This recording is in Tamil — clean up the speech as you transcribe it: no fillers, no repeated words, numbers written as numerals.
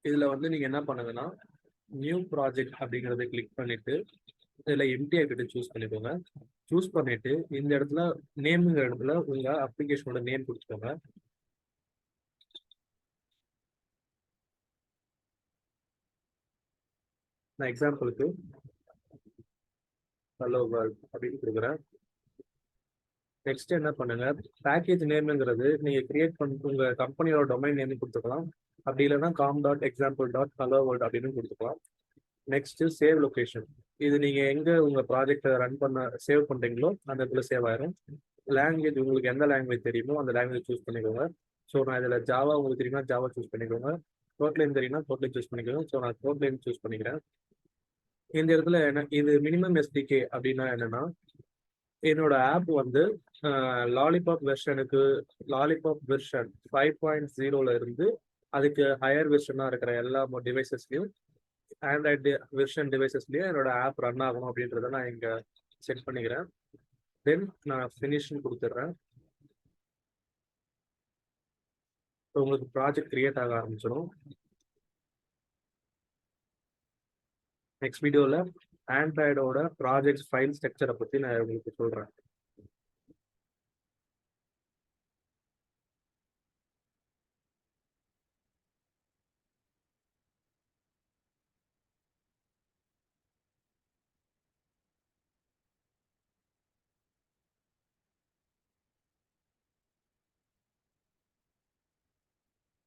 இதில் வந்து நீங்கள் என்ன பண்ணுங்கன்னா நியூ ப்ராஜெக்ட் அப்படிங்கிறத கிளிக் பண்ணிட்டு இதில் எம்டி ஆகிட்டு சூஸ் பண்ணிக்கோங்க. சூஸ் பண்ணிட்டு இந்த இடத்துல நேமுங்கிற இடத்துல உங்கள் அப்ளிகேஷனோட நேம் கொடுத்துக்கோங்க. நான் எக்ஸாம்பிளுக்கு ஹலோ வேர்ல்ட் அப்படின்னு கொடுக்குறேன். நெக்ஸ்ட் என்ன பண்ணுங்க, பேக்கேஜ் நேம்ங்கிறது நீங்க கிரியேட் பண்ணி உங்க கம்பெனியோட டொமைன் நேம் கொடுத்துக்கலாம். அப்படி இல்லைன்னா com.example.helloworld அப்படின்னு கொடுத்துக்கலாம். Next save location. இது நீங்க எங்க உங்க ப்ராஜெக்டை ரன் பண்ண சேவ் பண்றீங்களோ அந்த இடத்துல சேவ் ஆயிரும். லாங்குவேஜ் உங்களுக்கு எந்த லாங்குவேஜ் தெரியுமோ அந்த லாங்குவேஜ் சூஸ் பண்ணிக்கோங்க. ஸோ நான் இதில் ஜாவா உங்களுக்கு தெரியுமா ஜாவா சூஸ் பண்ணிக்கோங்க. கோட்லைன் தெரியுமா கோட்லைன் சூஸ் பண்ணிக்கோங்க. ஸோ நான் கோட்லைன் சூஸ் பண்ணிக்கிறேன். இந்த இடத்துல என்ன இது மினிமம் எஸ்டிகே அப்படின்னா என்னன்னா, என்னோட ஆப் வந்து லாலிபாப் வெர்ஷன் 5.0 இருந்து அதுக்கு ஹையர் வெர்ஷனாக இருக்கிற எல்லா டிவைசஸ்லையும் ஆண்ட்ராய்டு வெர்ஷன் டிவைசஸ்லையும் என்னோட ஆப் ரன் ஆகணும் அப்படின்றத நான் இங்கே செட் பண்ணிக்கிறேன். தென் நான் ஃபினிஷ்னு கொடுத்துட்றேன். ஸோ உங்களுக்கு ப்ராஜெக்ட் கிரியேட் ஆக ஆரம்பிச்சிடும். நெக்ஸ்ட் வீடியோவில் ஆண்ட்ராய்டோட ப்ராஜெக்ட் ஃபைல் ஸ்ட்ரக்சரை பற்றி நான் உங்களுக்கு சொல்கிறேன்.